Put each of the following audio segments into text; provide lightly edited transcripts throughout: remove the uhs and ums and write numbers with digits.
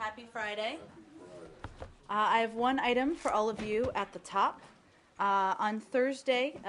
Happy Friday. I have one item for all of you at the top. On Thursday,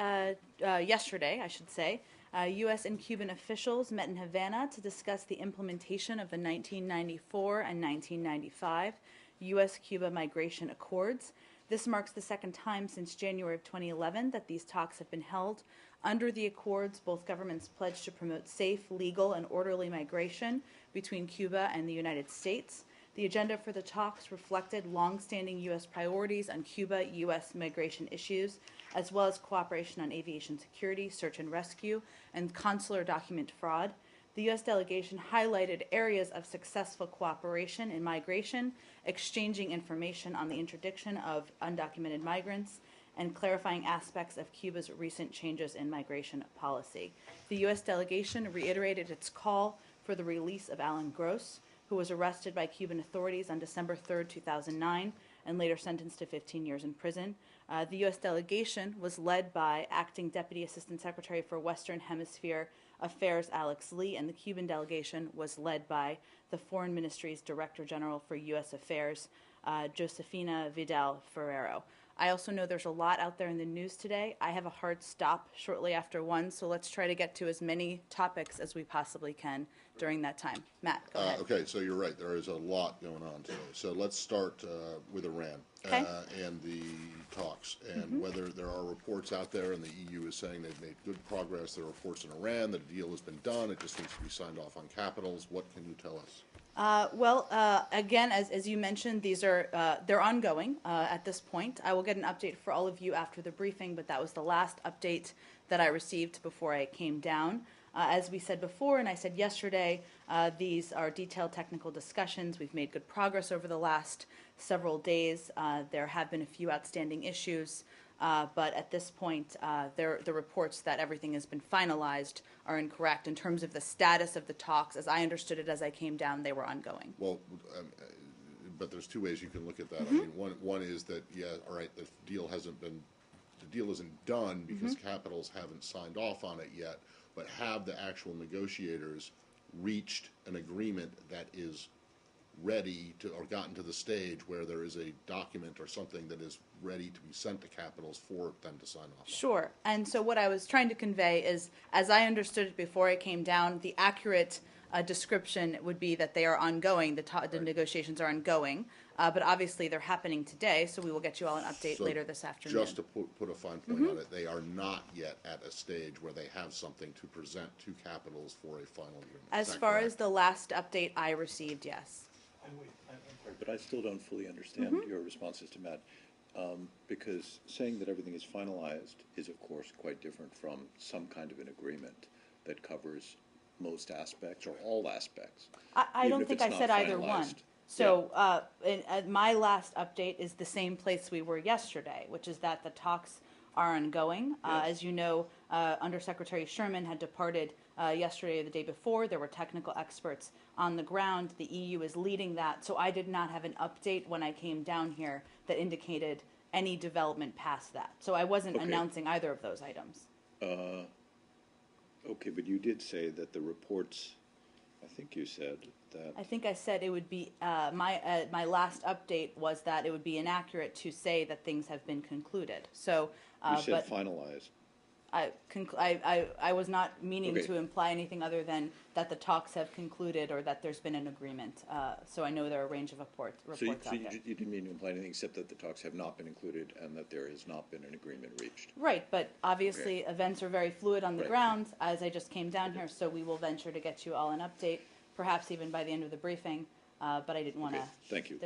yesterday, I should say, U.S. and Cuban officials met in Havana to discuss the implementation of the 1994 and 1995 U.S.-Cuba Migration Accords. This marks the second time since January of 2011 that these talks have been held. Under the accords, both governments pledged to promote safe, legal, and orderly migration between Cuba and the United States. The agenda for the talks reflected long-standing U.S. priorities on Cuba-U.S. migration issues, as well as cooperation on aviation security, search and rescue, and consular document fraud. The U.S. delegation highlighted areas of successful cooperation in migration, exchanging information on the interdiction of undocumented migrants, and clarifying aspects of Cuba's recent changes in migration policy. The U.S. delegation reiterated its call for the release of Alan Gross, who was arrested by Cuban authorities on December 3, 2009, and later sentenced to 15 years in prison. The U.S. delegation was led by Acting Deputy Assistant Secretary for Western Hemisphere Affairs Alex Lee, and the Cuban delegation was led by the Foreign Ministry's Director General for U.S. Affairs, Josefina Vidal Ferrero. I also know there's a lot out there in the news today. I have a hard stop shortly after 1, so let's try to get to as many topics as we possibly can during that time. Matt, go ahead. Okay, so you're right. There is a lot going on today. So let's start with Iran and the talks, and whether there are reports out there, and the EU is saying they've made good progress. There are reports in Iran that a deal has been done. It just needs to be signed off on capitals. What can you tell us? Again, as you mentioned, these are they're ongoing at this point. I will get an update for all of you after the briefing, but that was the last update that I received before I came down. As we said before, and I said yesterday, these are detailed technical discussions. We've made good progress over the last several days. There have been a few outstanding issues, but at this point, the reports that everything has been finalized are incorrect. In terms of the status of the talks, as I understood it as I came down, they were ongoing. Well, but there's two ways you can look at that. I mean, one is that, yeah, all right, the deal isn't done because capitals haven't signed off on it yet, but have the actual negotiators reached an agreement that is ready to, or gotten to the stage where there is a document or something that is ready to be sent to capitals for them to sign off on? Sure. And so what I was trying to convey is, as I understood it before I came down, the accurate description would be that they are ongoing, the negotiations are ongoing, but obviously they're happening today, so we will get you all an update later this afternoon. Just to put a fine point on it, they are not yet at a stage where they have something to present to capitals for a final agreement. As far as the last update I received, yes. But I still don't fully understand your responses to Matt, because saying that everything is finalized is, of course, quite different from some kind of an agreement that covers most aspects or all aspects. I don't think I said either one. So my last update is the same place we were yesterday, which is that the talks are ongoing. As you know, Undersecretary Sherman had departed yesterday or the day before. There were technical experts on the ground. The EU is leading that. So I did not have an update when I came down here that indicated any development past that. So I wasn't announcing either of those items. Okay, but you did say that the reports, I think you said that. I think I said it would be, my last update was that it would be inaccurate to say that things have been concluded. So, you said finalized. I was not meaning to imply anything other than that the talks have concluded or that there's been an agreement. So I know there are a range of reports out there. So you didn't mean to imply anything except that the talks have not been included and that there has not been an agreement reached. Right, but obviously events are very fluid on the ground as I just came down here, so we will venture to get you all an update, perhaps even by the end of the briefing, but I didn't want to. Thank you.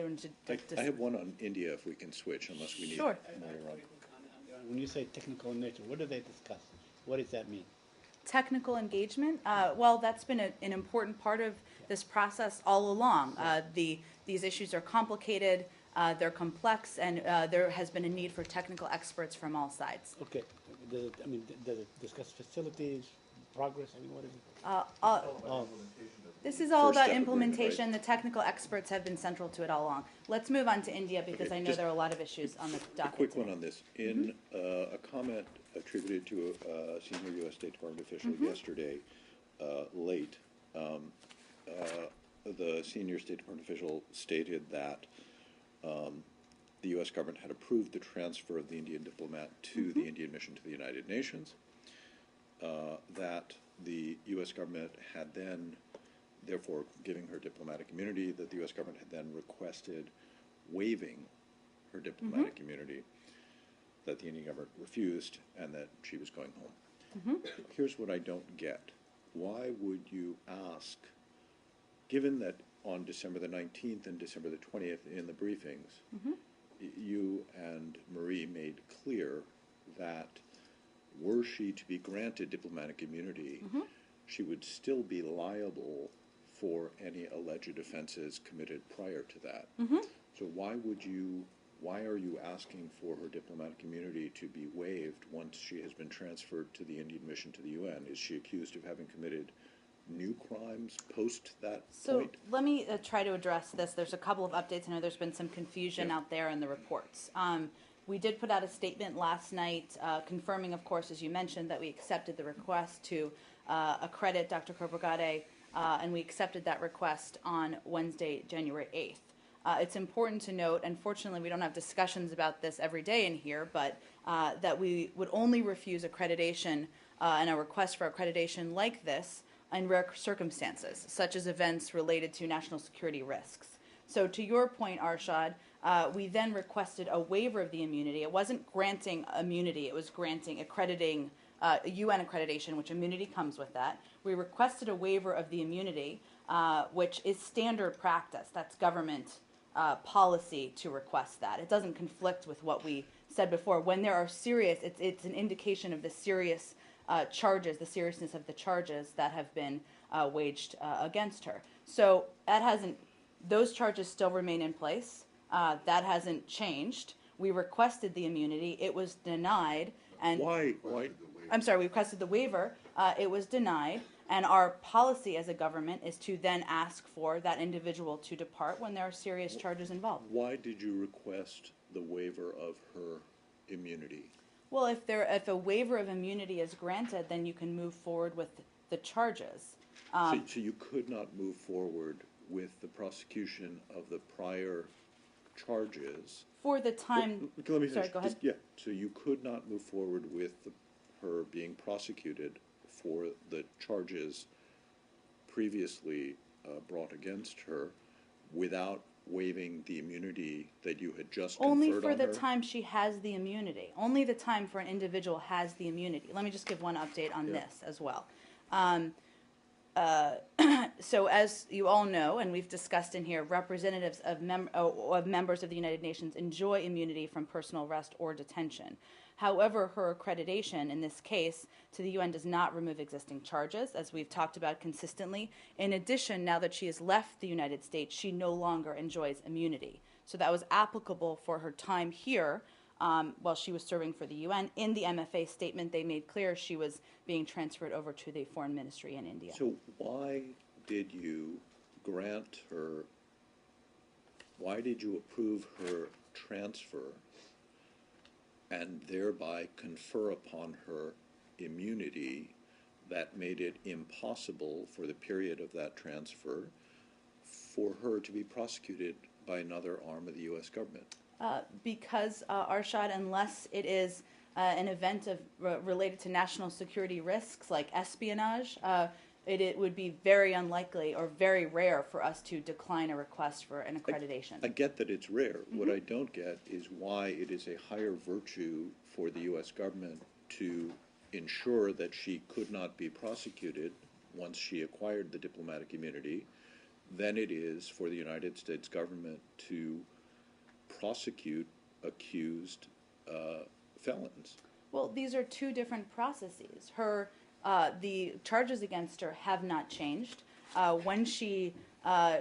I have one on India if we can switch, unless we need more on. When you say technical in nature, what do they discuss? What does that mean? Technical engagement? Well, that's been an important part of this process all along. These issues are complicated, they're complex, and there has been a need for technical experts from all sides. Okay. Does it discuss facilities, progress? I mean, what is it? This is all about implementation. The technical experts have been central to it all along. Let's move on to India because I know there are a lot of issues on the docket. A quick one on this. In a comment attributed to a senior U.S. State Department official yesterday, late, the senior State Department official stated that the U.S. government had approved the transfer of the Indian diplomat to the Indian mission to the United Nations, that the U.S. government had then, therefore giving her diplomatic immunity, that the U.S. government had then requested waiving her diplomatic immunity, that the Indian government refused, and that she was going home. Here's what I don't get. Why would you ask, given that on December the 19th and December the 20th in the briefings, you and Marie made clear that were she to be granted diplomatic immunity, she would still be liable for any alleged offenses committed prior to that. So why are you asking for her diplomatic immunity to be waived once she has been transferred to the Indian mission to the UN? Is she accused of having committed new crimes post that point? So let me try to address this. There's a couple of updates. I know there's been some confusion out there in the reports. We did put out a statement last night confirming, of course, as you mentioned, that we accepted the request to accredit Dr. Khobragade, and we accepted that request on Wednesday, January 8th. It's important to note, unfortunately, we don't have discussions about this every day in here, but that we would only refuse accreditation and a request for accreditation like this in rare circumstances, such as events related to national security risks. So to your point, Arshad, we then requested a waiver of the immunity. It wasn't granting immunity, it was granting accrediting UN accreditation, which immunity comes with that. We requested a waiver of the immunity, which is standard practice. That's government policy to request that. It doesn't conflict with what we said before. When there are serious, it's an indication of the serious charges, the seriousness of the charges that have been waged against her. So that those charges still remain in place. That hasn't changed. We requested the immunity. It was denied. And Why? I'm sorry, we requested the waiver. It was denied. And our policy as a government is to then ask for that individual to depart when there are serious charges involved. Why did you request the waiver of her immunity? Well, if a waiver of immunity is granted, then you can move forward with the charges. So you could not move forward with the prosecution of the prior charges. For the time... Let me finish. Sorry, go ahead. So you could not move forward with her being prosecuted for the charges previously brought against her without waiving the immunity that you had just conferred on her? Only for the time she has the immunity. Only the time for an individual has the immunity. Let me just give one update on this as well. So as you all know, and we've discussed in here, representatives of members of the United Nations enjoy immunity from personal arrest or detention. However, her accreditation in this case to the UN does not remove existing charges, as we've talked about consistently. In addition, now that she has left the United States, she no longer enjoys immunity. So that was applicable for her time here while she was serving for the UN. In the MFA statement, they made clear she was being transferred over to the foreign ministry in India. So why did you approve her transfer and thereby confer upon her immunity that made it impossible for the period of that transfer for her to be prosecuted by another arm of the U.S. government? Because, Arshad, unless it is an event related to national security risks like espionage, it would be very unlikely or very rare for us to decline a request for an accreditation. I get that it's rare. What I don't get is why it is a higher virtue for the U.S. government to ensure that she could not be prosecuted once she acquired the diplomatic immunity than it is for the United States government to prosecute accused felons. Well, these are two different processes. The charges against her have not changed. When she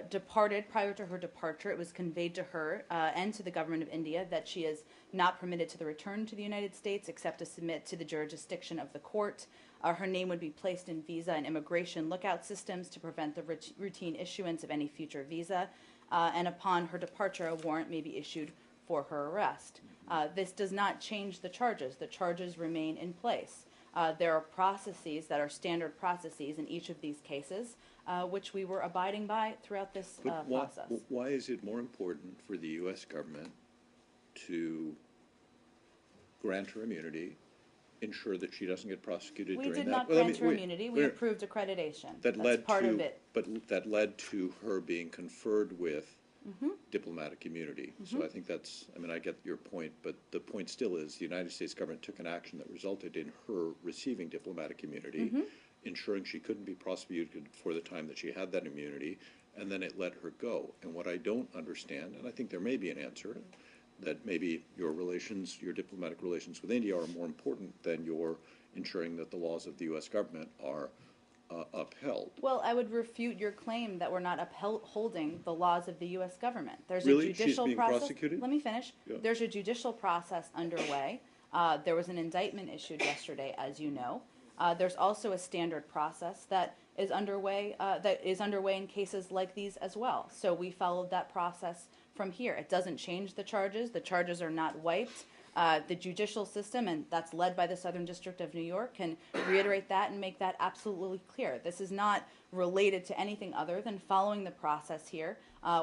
departed, prior to her departure, it was conveyed to her and to the government of India that she is not permitted to return to the United States except to submit to the jurisdiction of the court. Her name would be placed in visa and immigration lookout systems to prevent the routine issuance of any future visa. And upon her departure, a warrant may be issued for her arrest. This does not change the charges. The charges remain in place. There are processes that are standard processes in each of these cases. which we were abiding by throughout this But process. why is it more important for the U.S. government to grant her immunity, ensure that she doesn't get prosecuted We during that? did not Well, grant her immunity. We approved accreditation. That That's led part to, of it. but that led to her being conferred with Mm-hmm. diplomatic immunity. So I think that's, I mean, I get your point, but the point still is the United States government took an action that resulted in her receiving diplomatic immunity, Mm-hmm. ensuring she couldn't be prosecuted for the time that she had that immunity, and then it let her go. And what I don't understand, and I think there may be an answer, that maybe your relations, your diplomatic relations with India are more important than your ensuring that the laws of the U.S. government are upheld. Well, I would refute your claim that we're not upholding the laws of the U.S. government. There's Really? a judicial She's being process. prosecuted? Let me finish. Yeah. There's a judicial process underway. There was an indictment issued yesterday, as you know. There's also a standard process that is underway. In cases like these as well. So we followed that process from here. It doesn't change the charges. The charges are not wiped. The judicial system, and that's led by the Southern District of New York, can reiterate that and make that absolutely clear. This is not related to anything other than following the process here,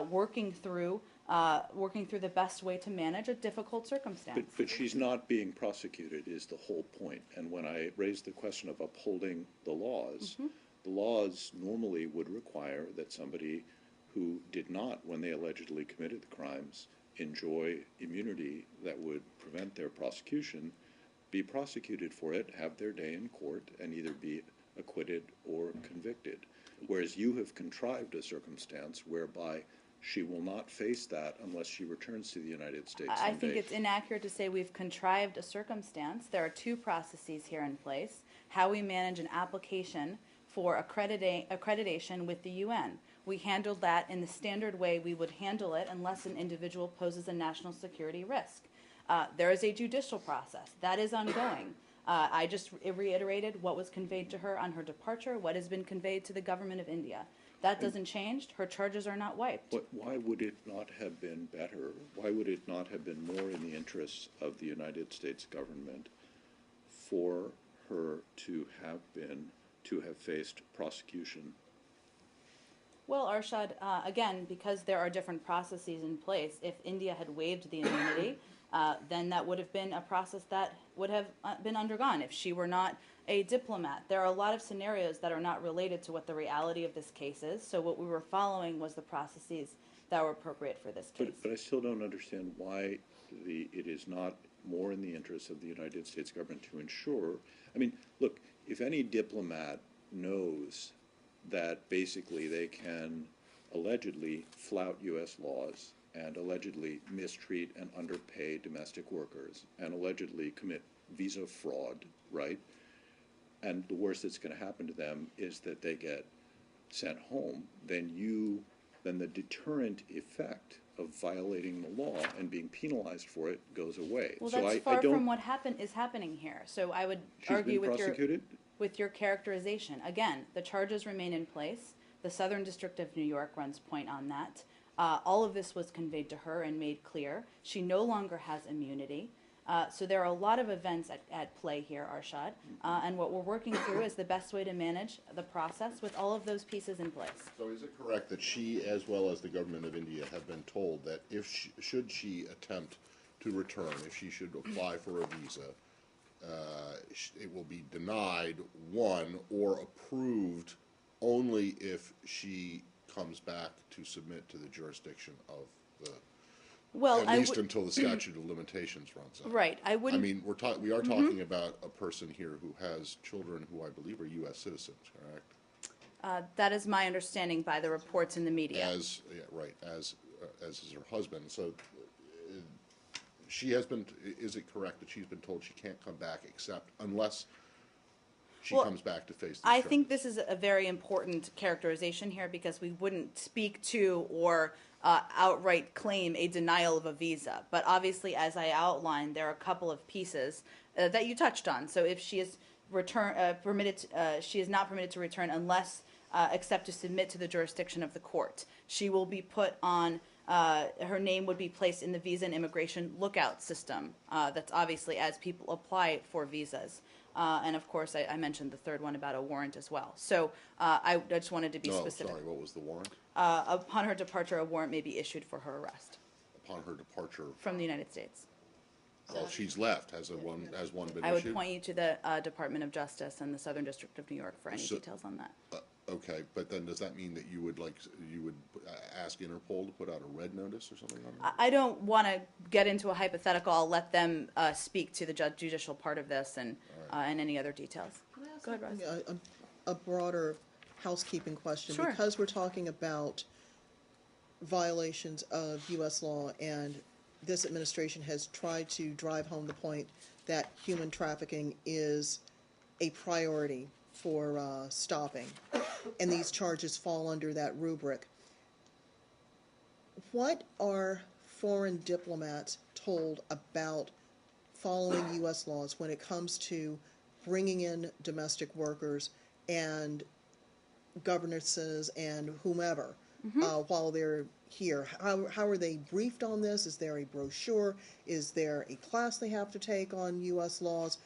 working through the best way to manage a difficult circumstance. But she's not being prosecuted is the whole point. And when I raised the question of upholding the laws, the laws normally would require that somebody who did not, when they allegedly committed the crimes, enjoy immunity that would prevent their prosecution, be prosecuted for it, have their day in court, and either be acquitted or convicted. Whereas you have contrived a circumstance whereby she will not face that unless she returns to the United States I someday. think it's inaccurate to say we've contrived a circumstance. There are two processes here in place. How we manage an application for accreditation with the UN. We handled that in the standard way we would handle it unless an individual poses a national security risk. There is a judicial process. That is ongoing. I just reiterated what was conveyed to her on her departure, what has been conveyed to the government of India. That doesn't change. Her charges are not wiped. But why would it not have been better? Why would it not have been more in the interests of the United States government for her to have faced prosecution? Well, Arshad, again, because there are different processes in place, if India had waived the immunity, then that would have been a process that would have been undergone if she were not a diplomat. There are a lot of scenarios that are not related to what the reality of this case is, so what we were following was the processes that were appropriate for this case. But I still don't understand why it is not more in the interest of the United States government to ensure. I mean, look, if any diplomat knows that basically they can allegedly flout U.S. laws and allegedly mistreat and underpay domestic workers and allegedly commit visa fraud, right? And the worst that's going to happen to them is that they get sent home, then the deterrent effect of violating the law and being penalized for it goes away. Well, so that's I far don't, from what is happening here. So I would she's argue been prosecuted? with your characterization. Again, the charges remain in place. The Southern District of New York runs point on that. All of this was conveyed to her and made clear. She no longer has immunity. So there are a lot of events at play here, Arshad. And what we're working through is the best way to manage the process with all of those pieces in place. So is it correct that she, as well as the government of India, have been told that should she attempt to return, if she should apply for a visa, it will be denied, one, or approved only if she comes back to submit to the jurisdiction of the, Well, at least until the statute of limitations runs out. Right. I I wouldn't. mean, we are talking about a person here who has children who I believe are U.S. citizens, correct? That is my understanding by the reports in the media. As is her husband. So she has been. Is it correct that she's been told she can't come back except unless she comes back to face the I charges? think this is a very important characterization here because we wouldn't speak to or outright claim a denial of a visa. But obviously, as I outlined, there are a couple of pieces that you touched on. So if she is she is not permitted to return unless except to submit to the jurisdiction of the court. She will be put on. Her name would be placed in the visa and immigration lookout system. That's obviously as people apply for visas. And of course, I mentioned the third one about a warrant as well. So I just wanted to be No, specific. sorry, what was the warrant? Upon her departure, a warrant may be issued for her arrest Upon her departure, from the United States. well, she's left, has one been I would issued? point you to the Department of Justice and the Southern District of New York for any So- details on that. Okay, but then does that mean that you would ask Interpol to put out a red notice or something on that? I don't want to get into a hypothetical. I'll let them speak to the judicial part of this and any other details. Go ahead, Roz. A broader housekeeping question. Sure. Because we're talking about violations of U.S. law, and this administration has tried to drive home the point that human trafficking is a priority for stopping, and these charges fall under that rubric. What are foreign diplomats told about following U.S. laws when it comes to bringing in domestic workers and governesses and whomever while they're here? How are they briefed on this? Is there a brochure? Is there a class they have to take on U.S. laws?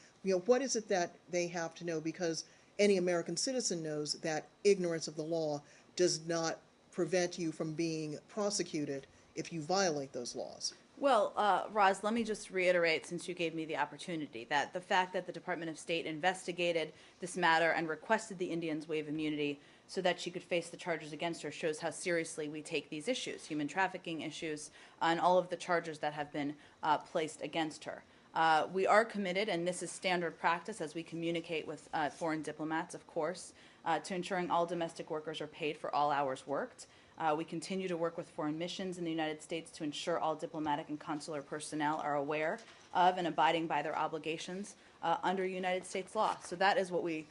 What is it that they have to know? Because any American citizen knows that ignorance of the law does not prevent you from being prosecuted if you violate those laws. Well, Roz, let me just reiterate, since you gave me the opportunity, that the fact that the Department of State investigated this matter and requested the Indians waive immunity so that she could face the charges against her shows how seriously we take these issues, human trafficking issues, and all of the charges that have been placed against her. We are committed, and this is standard practice as we communicate with foreign diplomats, of course, to ensuring all domestic workers are paid for all hours worked. We continue to work with foreign missions in the United States to ensure all diplomatic and consular personnel are aware of and abiding by their obligations under United States law. So that is what we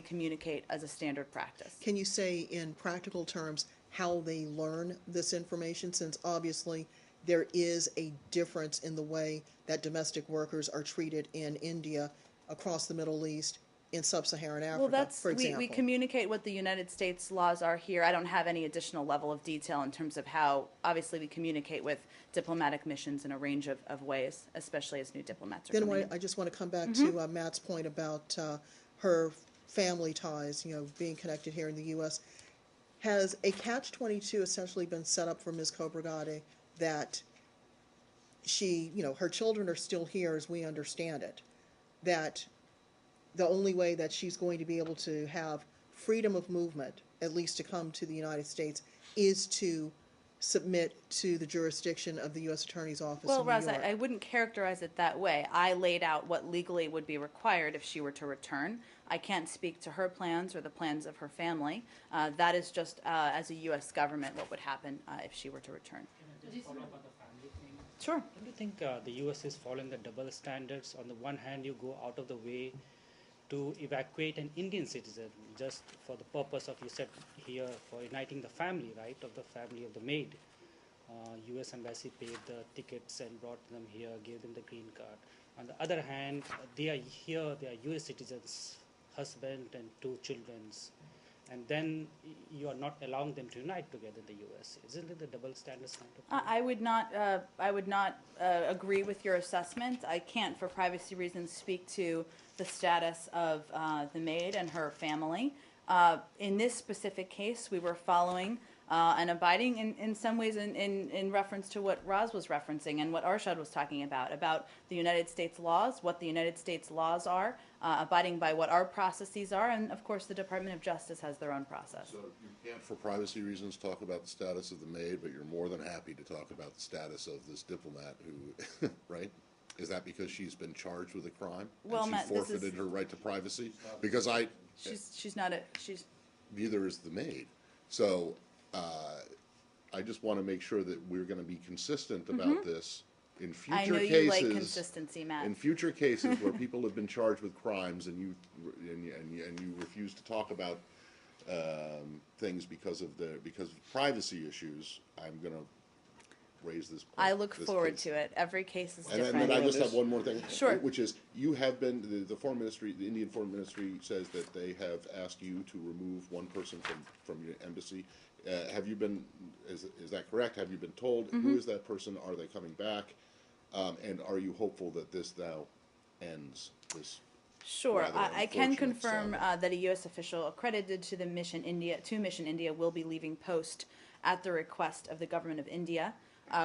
communicate as a standard practice. Can you say in practical terms how they learn this information, since obviously there is a difference in the way that domestic workers are treated in India, across the Middle East, in sub-Saharan Africa, for example? We communicate what the United States laws are here. I don't have any additional level of detail in terms of how, obviously, we communicate with diplomatic missions in a range of ways, especially as new diplomats are coming in. I just want to come back to Matt's point about her family ties, being connected here in the U.S. Has a catch-22 essentially been set up for Ms. Khobragade, that she, her children are still here as we understand it, that the only way that she's going to be able to have freedom of movement, at least to come to the United States, is to submit to the jurisdiction of the U.S. Attorney's Office in New Roz, York? I wouldn't characterize it that way. I laid out what legally would be required if she were to return. I can't speak to her plans or the plans of her family. That is just, as a U.S. government, what would happen if she were to return. Can I just follow up on the family thing? Sure. Don't you think the U.S. is following the double standards? On the one hand, you go out of the way to evacuate an Indian citizen just for the purpose of, you said here, for uniting the family, right, of the family of the maid. U.S. Embassy paid the tickets and brought them here, gave them the green card. On the other hand, they are here, they are U.S. citizens, husband and 2 children, and then you are not allowing them to unite together in the U.S. Isn't it the double standards kind of thing? I would not agree with your assessment. I can't, for privacy reasons, speak to the status of the maid and her family. In this specific case, we were following and abiding in some ways in reference to what Roz was referencing and what Arshad was talking about the United States laws, what the United States laws are, abiding by what our processes are, and of course the Department of Justice has their own process. So you can't, for privacy reasons, talk about the status of the maid, but you're more than happy to talk about the status of this diplomat who, right? Is that because she's been charged with a crime? Well, and she Matt, this is- forfeited her right to privacy? Because She's neither is the maid. So I just want to make sure that we're going to be consistent about this in future I know cases. you like consistency, Matt. In future cases where people have been charged with crimes and you refuse to talk about things because of privacy issues, I'm going to raise this point. I look forward to it. Every case is different. And then I just have one more thing, Sure. which is you have been the foreign ministry, the Indian foreign ministry says that they have asked you to remove one person from your embassy. Have you been? Is that correct? Have you been told who is that person? Are they coming back? And are you hopeful that this now ends? Sure, rather I can unfortunate, confirm sadly. that a U.S. official accredited to Mission India will be leaving post at the request of the government of India.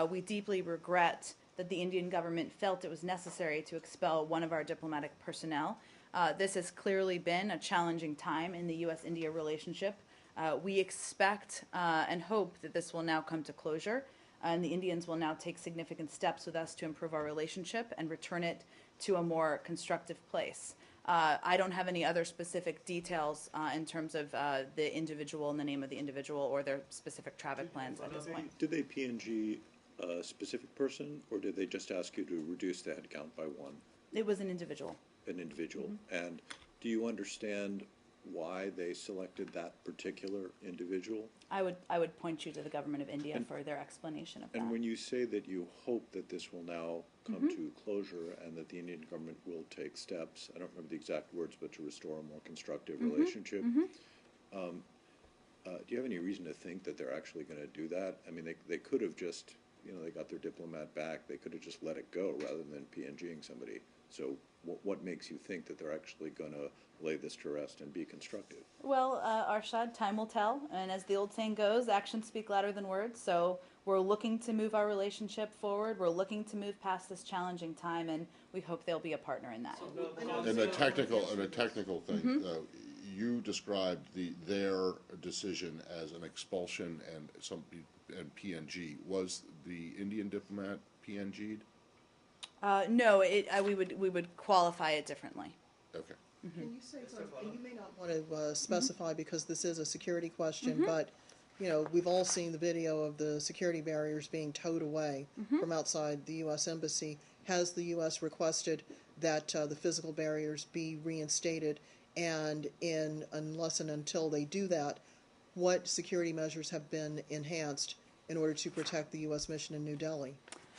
We deeply regret that the Indian government felt it was necessary to expel one of our diplomatic personnel. This has clearly been a challenging time in the U.S.-India relationship. We expect and hope that this will now come to closure, and the Indians will now take significant steps with us to improve our relationship and return it to a more constructive place. I don't have any other specific details in terms of the individual and the name of the individual or their specific traffic plans at this point. Did they PNG a specific person, or did they just ask you to reduce the headcount by one, It was an individual. an individual? Mm-hmm. And do you understand why they selected that particular individual? I would point you to the government of India for their explanation of that. And when you say that you hope that this will now come to closure and that the Indian government will take steps, I don't remember the exact words, but to restore a more constructive relationship, do you have any reason to think that they're actually going to do that? I mean, they could have just, they got their diplomat back, they could have just let it go rather than PNGing somebody. So what makes you think that they're actually going to lay this to rest and be constructive? Well, Arshad, time will tell, and as the old saying goes, actions speak louder than words. So we're looking to move our relationship forward. We're looking to move past this challenging time, and we hope they'll be a partner in that. And a technical thing, you described their decision as an expulsion and PNG. Was the Indian diplomat PNG'd? No, we would qualify it differently. Okay. Can you say something? You may not want to specify because this is a security question, but we've all seen the video of the security barriers being towed away from outside the U.S. Embassy. Has the U.S. requested that the physical barriers be reinstated? And unless and until they do that, what security measures have been enhanced in order to protect the U.S. mission in New Delhi?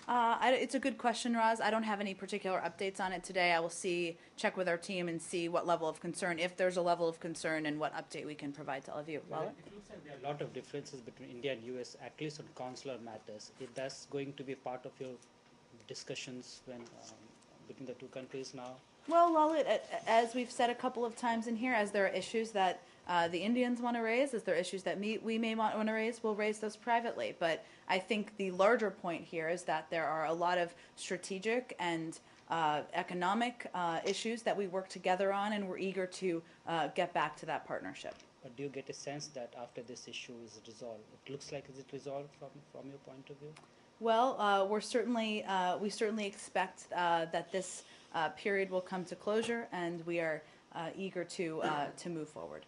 It's a good question, Roz. I don't have any particular updates on it today. I will check with our team and see what level of concern, if there's a level of concern, and what update we can provide to all of you. Well, it looks like there are a lot of differences between India and US, at least on consular matters. Is that going to be part of your discussions between the two countries now? Well, Lalit, as we've said a couple of times in here, as there are issues that the Indians want to raise, as there are issues that we may want to raise, we'll raise those privately. But I think the larger point here is that there are a lot of strategic and economic issues that we work together on, and we're eager to get back to that partnership. But do you get a sense that after this issue is resolved, it looks like is it resolved from your point of view? Well, we certainly expect that this period will come to closure, and we are eager to move forward.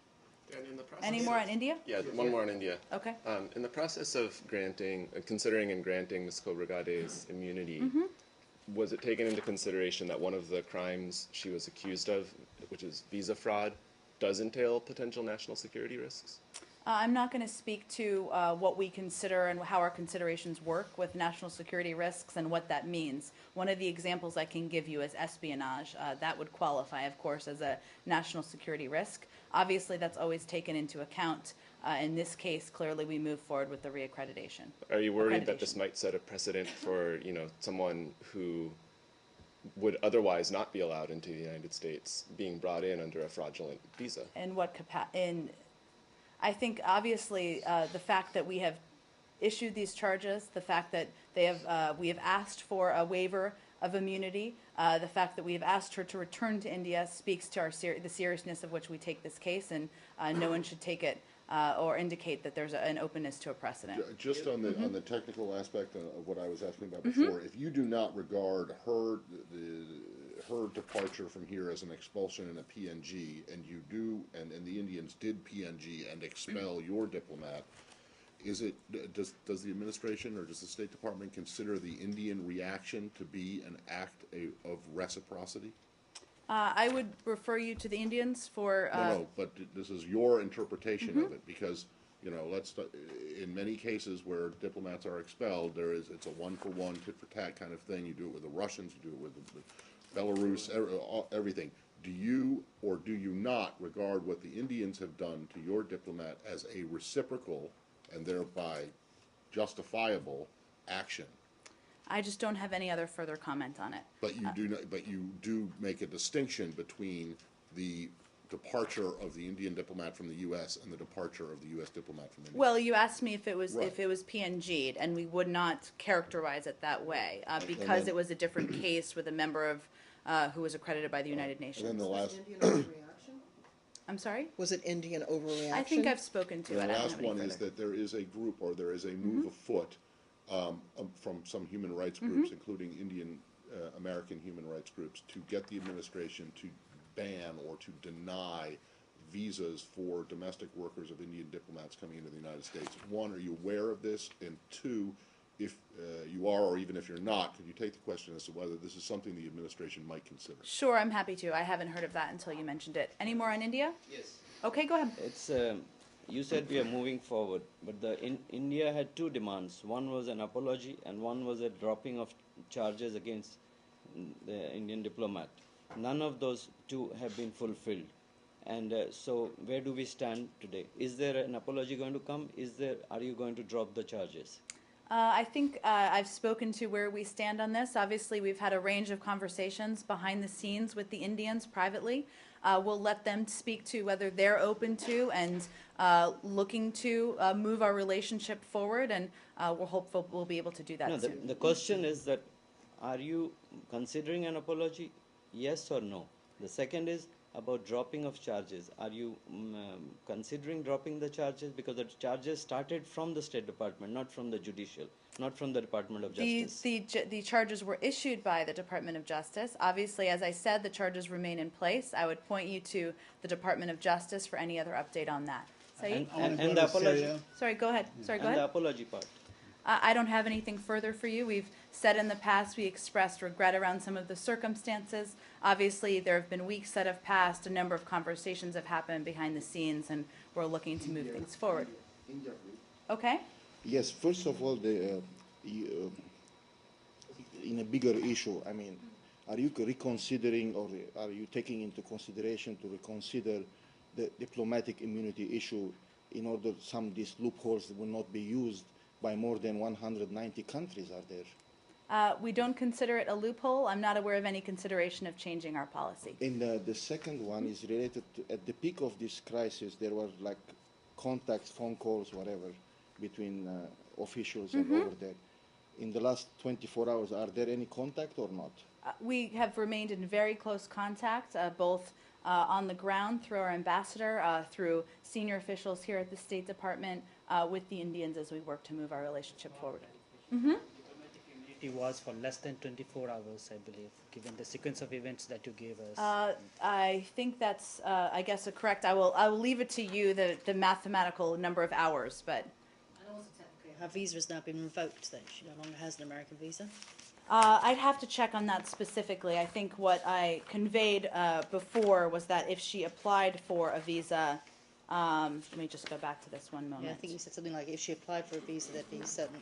And in the process Any more on India? Yeah, one more on India. Okay. In the process of considering and granting Ms. Khobragade's immunity, was it taken into consideration that one of the crimes she was accused of, which is visa fraud, does entail potential national security risks? I'm not going to speak to what we consider and how our considerations work with national security risks and what that means. One of the examples I can give you is espionage. That would qualify, of course, as a national security risk. Obviously, that's always taken into account. In this case, clearly, we move forward with the reaccreditation. Are you worried that this might set a precedent for someone who would otherwise not be allowed into the United States being brought in under a fraudulent visa? In what capacity? I think obviously the fact that we have issued these charges, the fact that we have asked for a waiver of immunity, the fact that we have asked her to return to India speaks to the seriousness of which we take this case, and no one should take it or indicate that there's an openness to a precedent. Just on the technical aspect of what I was asking about before, if you do not regard her departure from here as an expulsion and a PNG, and you do, and the Indians did PNG and expel your diplomat, does the administration or does the State Department consider the Indian reaction to be an act of reciprocity? I would refer you to the Indians for. No, but this is your interpretation of it, because in many cases where diplomats are expelled, it's a one-for-one, tit-for-tat kind of thing. You do it with the Russians, you do it with Belarus, everything. Do you or do you not regard what the Indians have done to your diplomat as a reciprocal and thereby justifiable action? I just don't have any other further comment on it. But you do make a distinction between the departure of the Indian diplomat from the U.S. and the departure of the U.S. diplomat from India. Well, you asked me if it was Right. PNG'd, and we would not characterize it that way because then- it was a different case with a member of who was accredited by the United Nations. And then the last, Indian overreaction? I'm sorry. Was it Indian overreaction? I think I've spoken to it. and I the don't last have any one is further. that there is a group or there is a move afoot from some human rights groups, including Indian American human rights groups, to get the administration to ban or to deny visas for domestic workers of Indian diplomats coming into the United States. One, are you aware of this? And two, if you are, or even if you're not, could you take the question as to whether this is something the administration might consider? Sure, I'm happy to. I haven't heard of that until you mentioned it. Any more on India? Yes. Okay, go ahead. It's you said we are moving forward, but India had two demands. One was an apology, and one was a dropping of charges against the Indian diplomat. None of those two have been fulfilled. And so, where do we stand today? Is there an apology going to come? Are you going to drop the charges? I think I've spoken to where we stand on this. Obviously, we've had a range of conversations behind the scenes with the Indians privately. We'll let them speak to whether they're open to and looking to move our relationship forward, and we're hopeful we'll be able to do that No, soon. the question is that, are you considering an apology? Yes or no? The second is about dropping of charges. Are you considering dropping the charges? Because the charges started from the State Department, not from the judicial, not from the Department of Justice. The charges were issued by the Department of Justice. Obviously, as I said, the charges remain in place. I would point you to the Department of Justice for any other update on that. Saeed? And the apology. Sorry, go ahead. Sorry, go And the ahead. apology part. I don't have anything further for you. We've said in the past we expressed regret around some of the circumstances. Obviously, there have been weeks that have passed. A number of conversations have happened behind the scenes, and we're looking to move things forward. India, please. Okay? Yes, first of all, in a bigger issue, I mean, are you reconsidering or are you taking into consideration to reconsider the diplomatic immunity issue in order some of these loopholes will not be used by more than 190 countries are there? We don't consider it a loophole. I'm not aware of any consideration of changing our policy. And the second one is related to, at the peak of this crisis, there were like contacts, phone calls, whatever, between officials and over there. In the last 24 hours, are there any contact or not? We have remained in very close contact, both on the ground through our ambassador, through senior officials here at the State Department, with the Indians as we work to move our relationship forward. It was for less than 24 hours, I believe, given the sequence of events that you gave us. I think that's, I guess, correct. I will leave it to you, the mathematical number of hours, but And also technically, her visa has now been revoked, then she no longer has an American visa. I'd have to check on that specifically. I think what I conveyed before was that if she applied for a visa, let me just go back to this one moment. Yeah, I think you said something like if she applied for a visa, there'd be certain.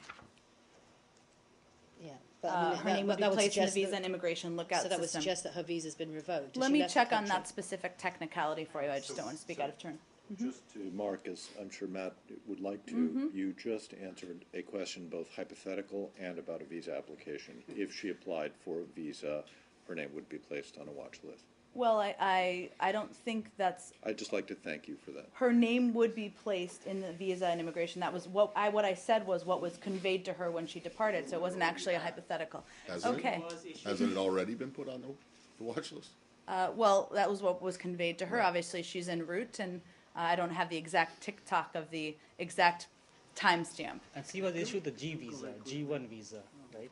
Yeah, but I mean, her name would be that placed in the suggest Visa that- and Immigration Lookout So that would System. suggest that her visa's been revoked. Has Let she me left the check on country? that specific technicality for you. I just don't want to speak out of turn. Just to mark, as I'm sure Matt would like to, you just answered a question both hypothetical and about a visa application. If she applied for a visa, her name would be placed on a watch list. Well, I don't think that's I'd just like to thank you for that. her name would be placed in the Visa and Immigration. That was what I said was what was conveyed to her when she departed. So it wasn't actually a hypothetical. Hasn't it? Okay. Hasn't it already been put on the watch list? Well, that was what was conveyed to her. Obviously, she's en route, and I don't have the exact tick-tock of the exact timestamp. And she was issued the G visa, G1 visa, right?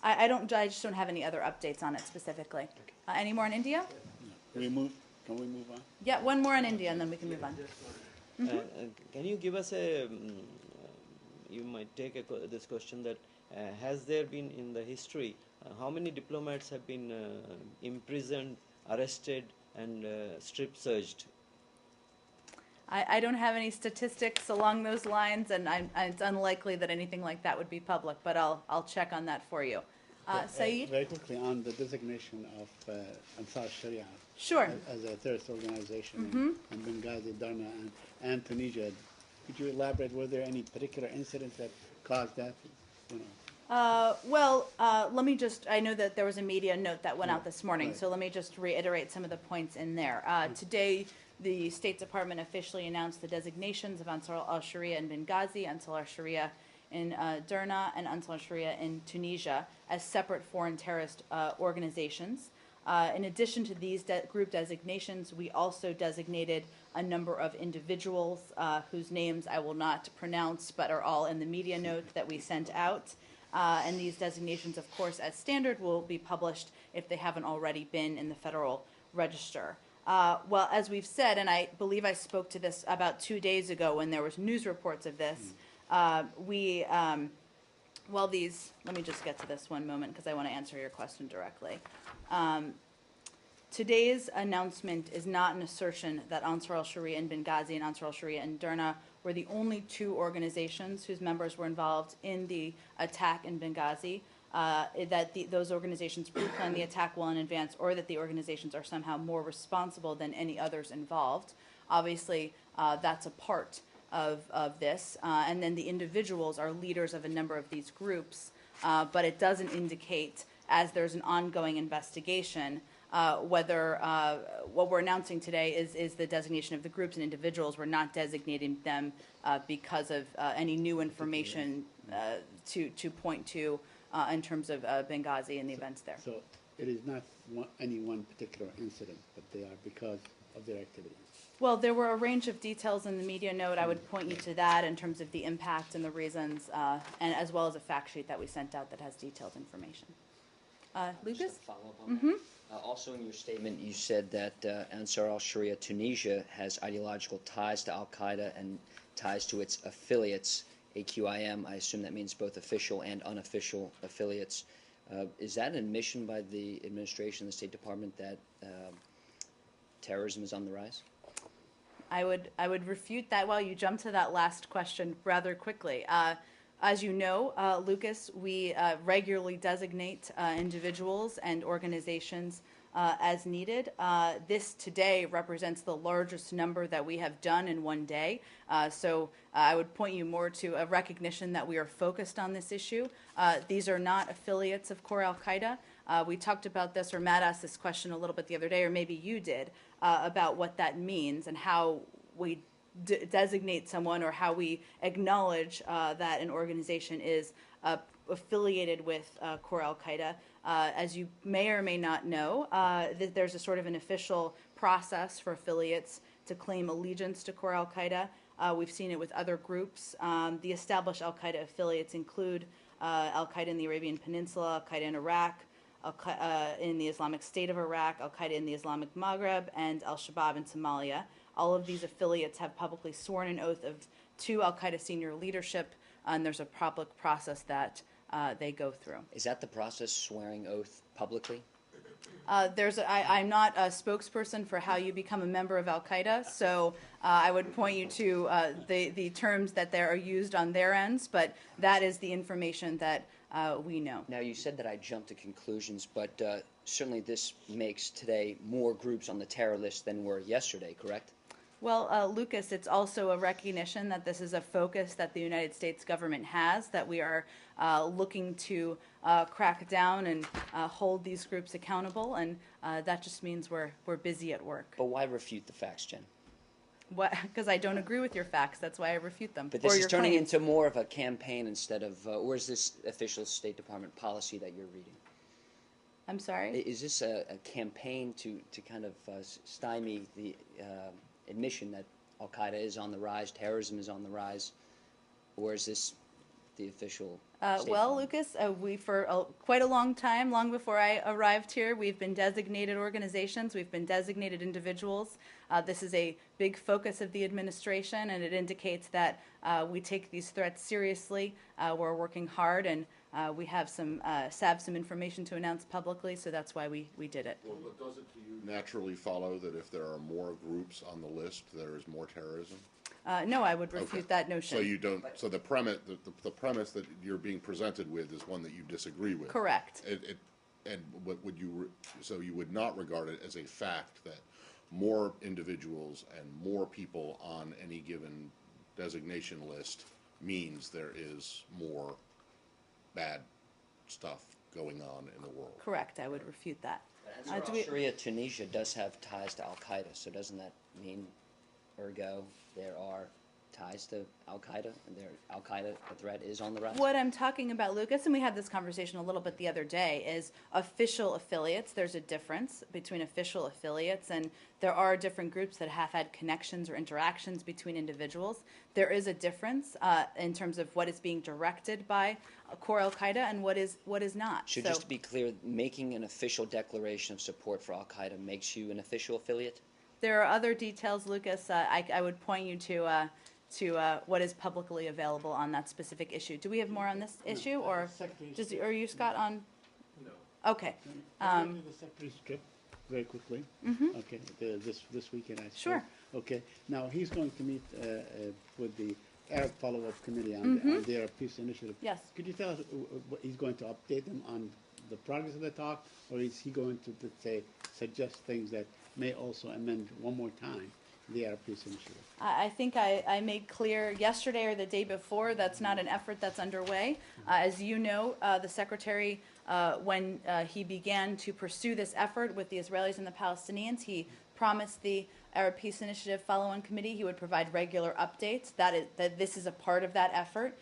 I just don't have any other updates on it specifically. Any more on India? Can we move on? Yeah, one more on India, and then we can move on. Can you give us a, you might take this question that has there been in the history, how many diplomats have been imprisoned, arrested, and strip searched? I don't have any statistics along those lines, and it's unlikely that anything like that would be public, but I'll check on that for you. Saeed? Very quickly on the designation of Ansar Sharia Sure. as a terrorist organization in Benghazi, Darna, and Tunisia. Could you elaborate? Were there any particular incidents that caused that? You know. Let me just, I know that there was a media note that went out this morning, Right. so let me just reiterate some of the points in there. Today, the State Department officially announced the designations of Ansar al-Sharia in Benghazi, Ansar al-Sharia in Derna, and Ansar al-Sharia in Tunisia as separate foreign terrorist organizations. In addition to these group designations, we also designated a number of individuals whose names I will not pronounce, but are all in the media note that we sent out. And these designations, of course, as standard, will be published if they haven't already been in the Federal Register. Well, as we've said, and I believe I spoke to this about 2 days ago when there was news reports of this, let me just get to this one moment because I want to answer your question directly. Today's announcement is not an assertion that Ansar al-Sharia in Benghazi and Ansar al-Sharia in Derna were the only two organizations whose members were involved in the attack in Benghazi, those organizations pre-planned the attack well in advance, or that the organizations are somehow more responsible than any others involved. Obviously, that's a part of this. And then the individuals are leaders of a number of these groups, but it doesn't indicate, as there's an ongoing investigation, whether what we're announcing today is the designation of the groups and individuals. We're not designating them because of any new information to point to in terms of Benghazi and the events there. So it is not any one particular incident, but they are because of their activities. Well, there were a range of details in the media note. I would point you to that in terms of the impact and the reasons, and as well as a fact sheet that we sent out that has detailed information. Lucas? Just a follow-up on that. Also in your statement, you said that Ansar al-Sharia Tunisia has ideological ties to al-Qaeda and ties to its affiliates, AQIM. I assume that means both official and unofficial affiliates. Is that an admission by the administration, the State Department, that terrorism is on the rise? I would refute that. Well, you jumped to that last question rather quickly. As you know, Lucas, we regularly designate individuals and organizations as needed. This today represents the largest number that we have done in one day. So I would point you more to a recognition that we are focused on this issue. These are not affiliates of Core al-Qaeda. We talked about this, or Matt asked this question a little bit the other day, or maybe you did, about what that means and how we designate someone, or how we acknowledge that an organization is affiliated with Core al-Qaeda. As you may or may not know, that there's a sort of an official process for affiliates to claim allegiance to Core al-Qaeda. We've seen it with other groups. The established al-Qaeda affiliates include al-Qaeda in the Arabian Peninsula, al-Qaeda in Iraq, in the Islamic State of Iraq, al-Qaeda in the Islamic Maghreb, and al-Shabaab in Somalia. All of these affiliates have publicly sworn an oath to al-Qaeda senior leadership, and there's a public process that they go through. Is that the process, swearing oath publicly? I'm not a spokesperson for how you become a member of al-Qaeda, so I would point you to the terms that are used on their ends, but that is the information that we know. Now, you said that I jumped to conclusions, but certainly this makes today more groups on the terror list than were yesterday, correct? Well, Lucas, it's also a recognition that this is a focus that the United States government has, that we are looking to crack down and hold these groups accountable, and that just means we're busy at work. But why refute the facts, Jen? Because I don't agree with your facts. That's why I refute them. But this is turning into more of a campaign instead of, or is this official State Department policy that you're reading? I'm sorry? Is this a campaign to kind of stymie the admission that al-Qaeda is on the rise, terrorism is on the rise, or is this the official well, Lucas, we for quite a long time, long before I arrived here, we've been designated organizations, we've been designated individuals. This is a big focus of the administration, and it indicates that we take these threats seriously. We're working hard, and we have some information to announce publicly, so that's why we did it. Well, but does it to you naturally follow that if there are more groups on the list, there is more terrorism? No, I would refute that notion. So you don't. So the premise that you're being presented with is one that you disagree with. Correct. And what would you? So you would not regard it as a fact that more individuals and more people on any given designation list means there is more bad stuff going on in the world. Correct. I would refute that. Ansar al-Sharia Tunisia does have ties to Al Qaeda, so doesn't that mean, ergo, there are ties to Al Qaeda, and Al Qaeda threat is on the rise? What I'm talking about, Lucas, and we had this conversation a little bit the other day, is official affiliates. There's a difference between official affiliates, and there are different groups that have had connections or interactions between individuals. There is a difference in terms of what is being directed by core Al Qaeda and what is not. So just to be clear, making an official declaration of support for Al Qaeda makes you an official affiliate? There are other details, Lucas. I would point you to what is publicly available on that specific issue. Do we have more on this issue, or just are you, Scott, on? No. Okay. Can you do the Secretary's trip very quickly? Okay, this weekend, I suppose. Sure. Okay. Now he's going to meet with the Arab Follow-up Committee on the Arab Peace Initiative. Yes. Could you tell us what he's going to update them on the progress of the talk, or is he going to, let's say, suggest things that may also amend one more time the Arab Peace Initiative? I think I made clear yesterday or the day before that's not an effort that's underway. As you know, the Secretary, when he began to pursue this effort with the Israelis and the Palestinians, he promised the Arab Peace Initiative Follow-on Committee he would provide regular updates. That this is a part of that effort.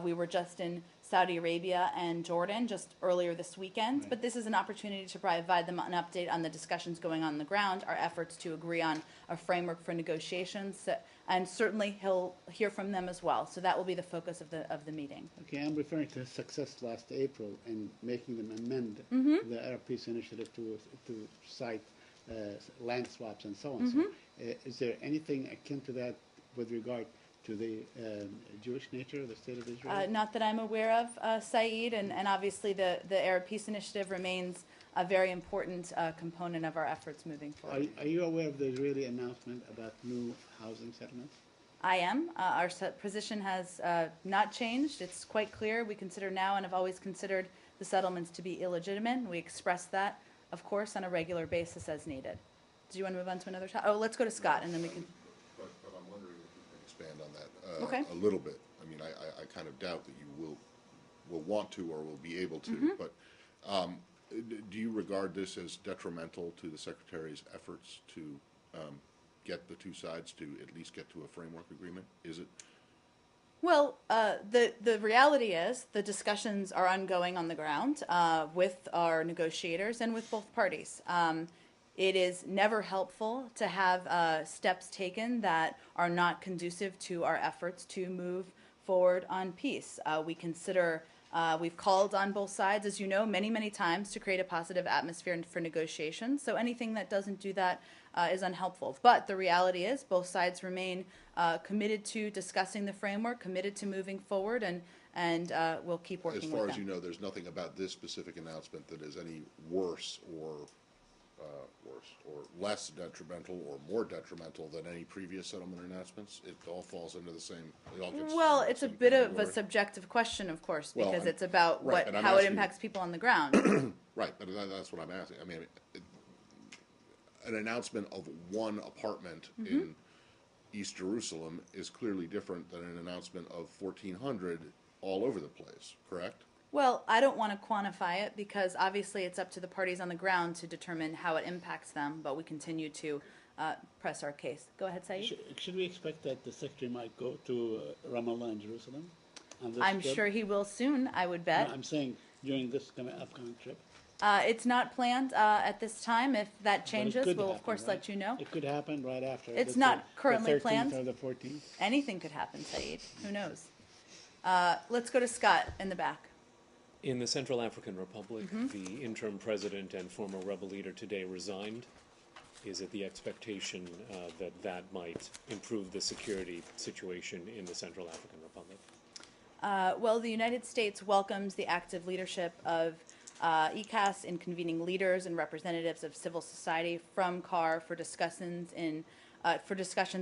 We were just in Saudi Arabia and Jordan just earlier this weekend, but this is an opportunity to provide them an update on the discussions going on the ground, our efforts to agree on a framework for negotiations, and certainly he'll hear from them as well. So that will be the focus of the meeting. Okay, I'm referring to his success last April in making them amend the Arab Peace Initiative to cite land swaps and so on. So, is there anything akin to that with regard to the Jewish nature of the State of Israel? Not that I'm aware of, Saeed, and obviously the Arab Peace Initiative remains a very important component of our efforts moving forward. Are you aware of the Israeli announcement about new housing settlements? I am. Our position has not changed. It's quite clear. We consider now and have always considered the settlements to be illegitimate. We express that, of course, on a regular basis as needed. Do you want to move on to another topic? Oh, let's go to Scott, and then we can... But I'm wondering if you can expand on that Okay. a little bit. I mean, I kind of doubt that you will want to or will be able to, but do you regard this as detrimental to the Secretary's efforts to get the two sides to at least get to a framework agreement? Is it? Well, the reality is the discussions are ongoing on the ground with our negotiators and with both parties. It is never helpful to have steps taken that are not conducive to our efforts to move forward on peace. We've called on both sides, as you know, many, many times to create a positive atmosphere for negotiations. So anything that doesn't do that is unhelpful. But the reality is both sides remain committed to discussing the framework, committed to moving forward, and we'll keep working with them. As far as you know, there's nothing about this specific announcement that is any worse or less detrimental or more detrimental than any previous settlement announcements? It all falls into the same... Well, it's a bit of a subjective question, of course, because it's about how it impacts people on the ground. Right, but that's what I'm asking. I mean, an announcement of one apartment in East Jerusalem is clearly different than an announcement of 1,400 all over the place, correct? Well, I don't want to quantify it because obviously it's up to the parties on the ground to determine how it impacts them, but we continue to press our case. Go ahead, Saeed. Should we expect that the Secretary might go to Ramallah and Jerusalem on this I'm trip? sure he will soon, I would bet. No, I'm saying during this upcoming trip. It's not planned at this time. If that changes, we'll happen, of course right? let you know. It could happen right after. It's not currently the 13th planned. Or the 14th. Anything could happen, Saeed. Who knows? Let's go to Scott in the back. In the Central African Republic, the interim president and former rebel leader today resigned. Is it the expectation that that might improve the security situation in the Central African Republic? Well, the United States welcomes the active leadership of ECAS in convening leaders and representatives of civil society from CAR for discussions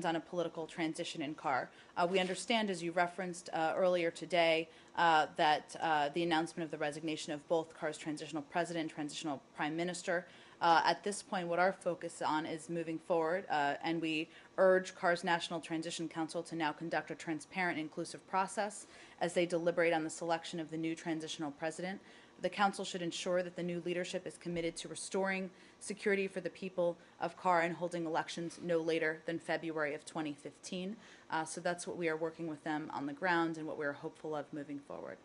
on a political transition in CAR. We understand, as you referenced earlier today, that the announcement of the resignation of both CAR's transitional president and transitional prime minister At this point, what our focus on is moving forward, and we urge CAR's National Transition Council to now conduct a transparent and inclusive process as they deliberate on the selection of the new transitional president. The council should ensure that the new leadership is committed to restoring security for the people of CAR and holding elections no later than February of 2015. So that's what we are working with them on the ground and what we're hopeful of moving forward.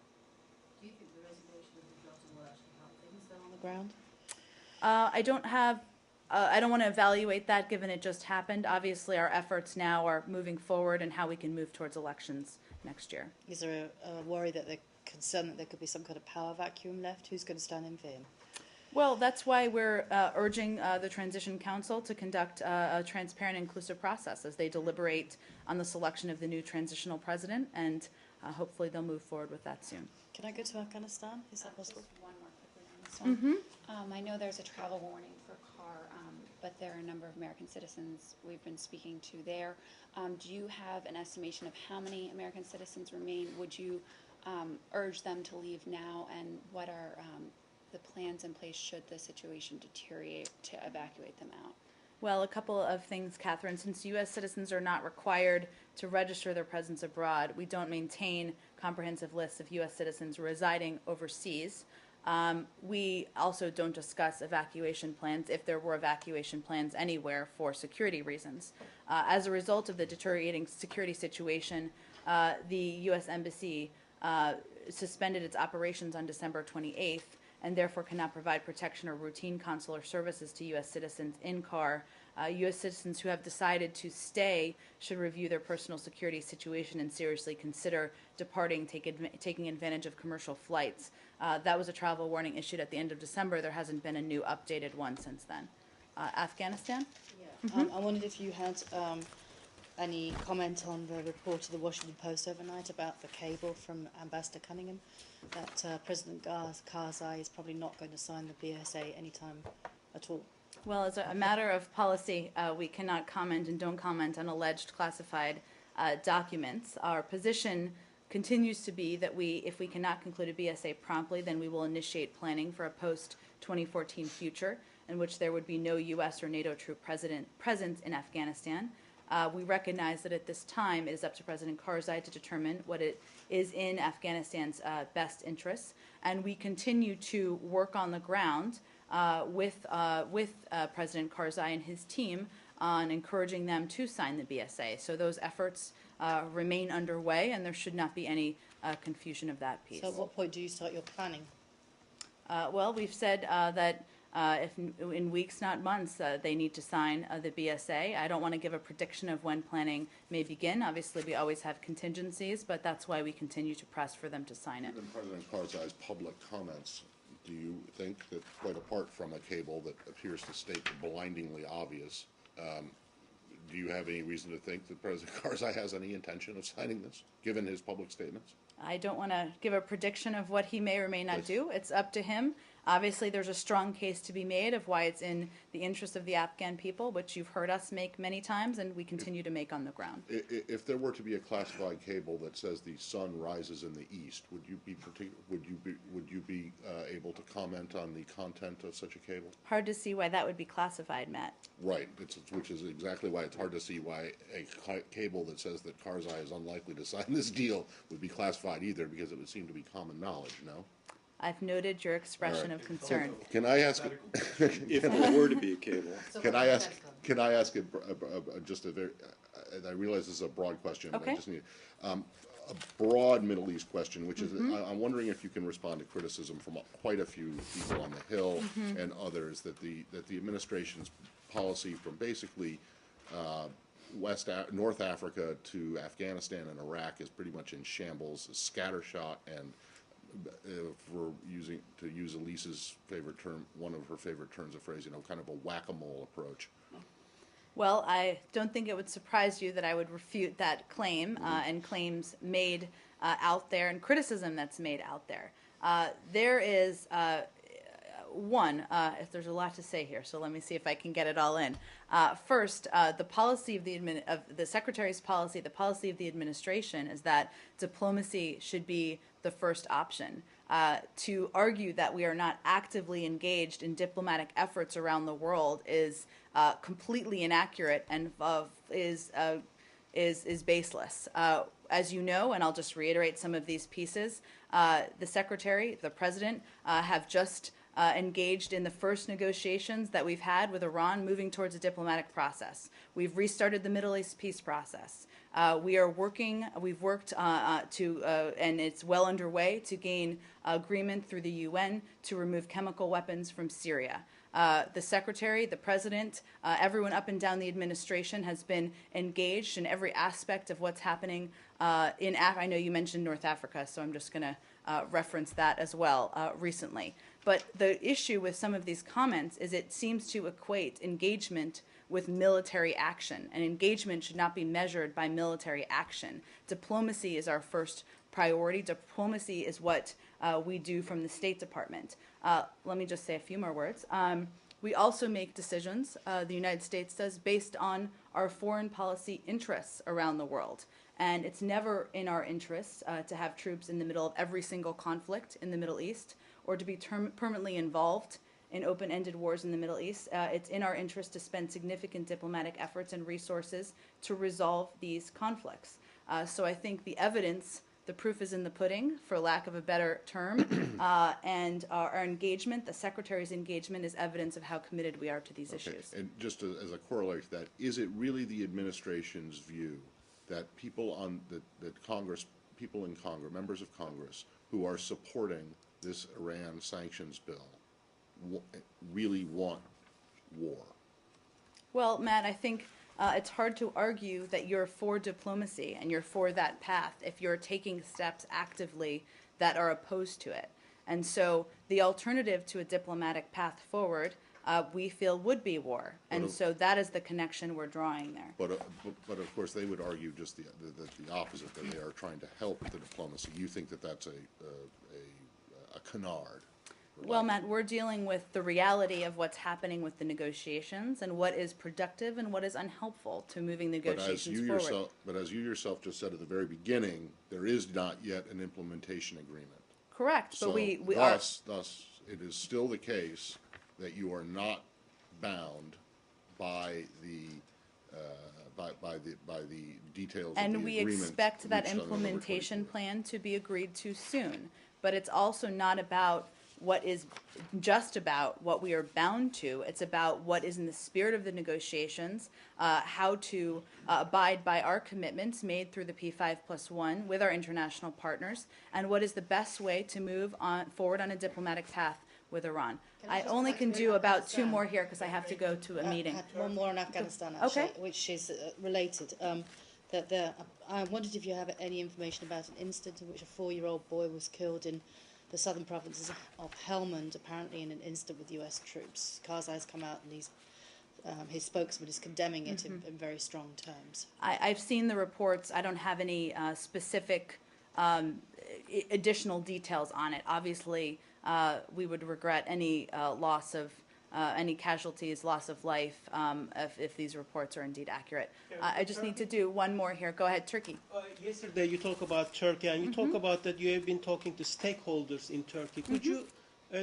Do you think the resignation of the Johnson will actually help things then on the ground? I don't want to evaluate that given it just happened. Obviously, our efforts now are moving forward and how we can move towards elections next year. Is there a worry that they're concerned that there could be some kind of power vacuum left? Who's going to stand in for him? Well, that's why we're urging the Transition Council to conduct a transparent and inclusive process as they deliberate on the selection of the new transitional president, and hopefully they'll move forward with that soon. Can I go to Afghanistan? Is that possible? Just one more quickly on this one. I know there's a travel warning for CAR, but there are a number of American citizens we've been speaking to there. Do you have an estimation of how many American citizens remain? Would you urge them to leave now, and what are the plans in place should the situation deteriorate to evacuate them out? Well, a couple of things, Catherine. Since U.S. citizens are not required to register their presence abroad, we don't maintain comprehensive lists of U.S. citizens residing overseas. We also don't discuss evacuation plans if there were evacuation plans anywhere for security reasons. As a result of the deteriorating security situation, the U.S. Embassy suspended its operations on December 28th and therefore cannot provide protection or routine consular services to U.S. citizens in CAR. U.S. citizens who have decided to stay should review their personal security situation and seriously consider departing, taking advantage of commercial flights. That was a travel warning issued at the end of December. There hasn't been a new updated one since then. Afghanistan? Yeah. I wondered if you had any comment on the report of the Washington Post overnight about the cable from Ambassador Cunningham that President Karzai is probably not going to sign the BSA anytime at all. Well, as a matter of policy, we cannot comment and don't comment on alleged classified documents. Our position continues to be that if we cannot conclude a BSA promptly, then we will initiate planning for a post-2014 future in which there would be no U.S. or NATO troop presence in Afghanistan. We recognize that at this time it is up to President Karzai to determine what it is in Afghanistan's best interests, and we continue to work on the ground with President Karzai and his team on encouraging them to sign the BSA. So those efforts remain underway, and there should not be any confusion of that piece. So at what point do you start your planning? Well, we've said that if in weeks, not months, they need to sign the BSA. I don't want to give a prediction of when planning may begin. Obviously, we always have contingencies, but that's why we continue to press for them to sign it. Even President Karzai's public comments, do you think that, quite apart from a cable that appears to state the blindingly obvious, do you have any reason to think that President Karzai has any intention of signing this, given his public statements? I don't want to give a prediction of what he may or may not do. It's up to him. Obviously, there's a strong case to be made of why it's in the interest of the Afghan people, which you've heard us make many times, and we continue to make on the ground. If there were to be a classified cable that says the sun rises in the east, would you be able to comment on the content of such a cable? Hard to see why that would be classified, Matt. Right, which is exactly why it's hard to see why a cable that says that Karzai is unlikely to sign this deal would be classified either, because it would seem to be common knowledge, no? I've noted your expression of concern. Can I ask? If there were to be a cable, Can I ask just a very? I realize this is a broad question, but I just need a broad Middle East question, which is I'm wondering if you can respond to criticism from quite a few people on the Hill and others that the administration's policy from basically North Africa to Afghanistan and Iraq is pretty much in shambles, scattershot, and to use Elise's favorite term, one of her favorite terms of phrase, kind of a whack-a-mole approach. Well, I don't think it would surprise you that I would refute that claim and claims made out there and criticism that's made out there. There is if there's a lot to say here, so let me see if I can get it all in. First, the policy of the Secretary's policy, the policy of the administration is that diplomacy should be the first option. to argue that we are not actively engaged in diplomatic efforts around the world is completely inaccurate and is baseless. As you know, and I'll just reiterate some of these pieces, the Secretary, the President, have just engaged in the first negotiations that we've had with Iran moving towards a diplomatic process. We've restarted the Middle East peace process. We've worked and it's well underway to gain agreement through the UN to remove chemical weapons from Syria. The Secretary, the President, everyone up and down the administration has been engaged in every aspect of what's happening in Africa. I know you mentioned North Africa, so I'm just going to reference that as well recently. But the issue with some of these comments is it seems to equate engagement with military action, and engagement should not be measured by military action. Diplomacy is our first priority. Diplomacy is what we do from the State Department. Let me just say a few more words. We also make decisions, the United States does, based on our foreign policy interests around the world. And it's never in our interests to have troops in the middle of every single conflict in the Middle East or to be permanently involved in open-ended wars in the Middle East. It's in our interest to spend significant diplomatic efforts and resources to resolve these conflicts. So I think the evidence, the proof is in the pudding, for lack of a better term, and our engagement, the Secretary's engagement, is evidence of how committed we are to these issues. And just as a corollary to that, is it really the administration's view that people people in Congress, members of Congress, who are supporting this Iran sanctions bill really want war? Well, Matt, I think it's hard to argue that you're for diplomacy and you're for that path if you're taking steps actively that are opposed to it. And so the alternative to a diplomatic path forward, we feel, would be war. And so that is the connection we're drawing there. But of course, they would argue just the opposite, that they are trying to help the diplomacy. You think that that's a canard? Well, Matt, we're dealing with the reality of what's happening with the negotiations and what is productive and what is unhelpful to moving negotiations forward. But as you yourself just said at the very beginning, there is not yet an implementation agreement. Correct, So but we thus, it is still the case that you are not bound by the details and of the we agreement expect that reached on November implementation 24th. plan to be agreed to soon. But it's also not about what is just about what we are bound to. It's about what is in the spirit of the negotiations, how to abide by our commitments made through the P5+1 with our international partners, and what is the best way to move forward on a diplomatic path with Iran. I only can do about two more here because I have to go to a meeting. One more on Afghanistan, actually, Okay. which is related. I wondered if you have any information about an incident in which a 4-year-old boy was killed in the southern provinces of Helmand, apparently in an incident with U.S. troops. Karzai's come out and his spokesman is condemning it in very strong terms. I've seen the reports. I don't have any specific additional details on it. Obviously, we would regret any loss of any casualties, loss of life, if these reports are indeed accurate. I just need to do one more here. Go ahead, Turkey. Yesterday you talk about Turkey, and you talk about that you have been talking to stakeholders in Turkey. Could you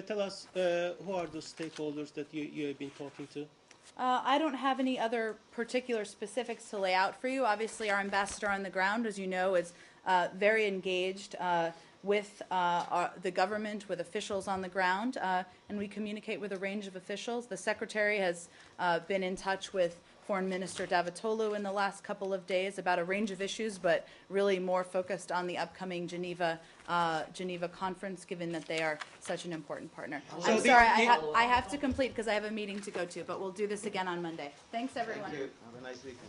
tell us who are those stakeholders that you have been talking to? I don't have any other particular specifics to lay out for you. Obviously, our ambassador on the ground, as you know, is very engaged with the government, with officials on the ground, and we communicate with a range of officials. The Secretary has been in touch with Foreign Minister Davutoglu in the last couple of days about a range of issues, but really more focused on the upcoming Geneva conference, given that they are such an important partner. So I'm sorry, I have to complete because I have a meeting to go to, but we'll do this again on Monday. Thanks, everyone. Thank you. Have a nice weekend.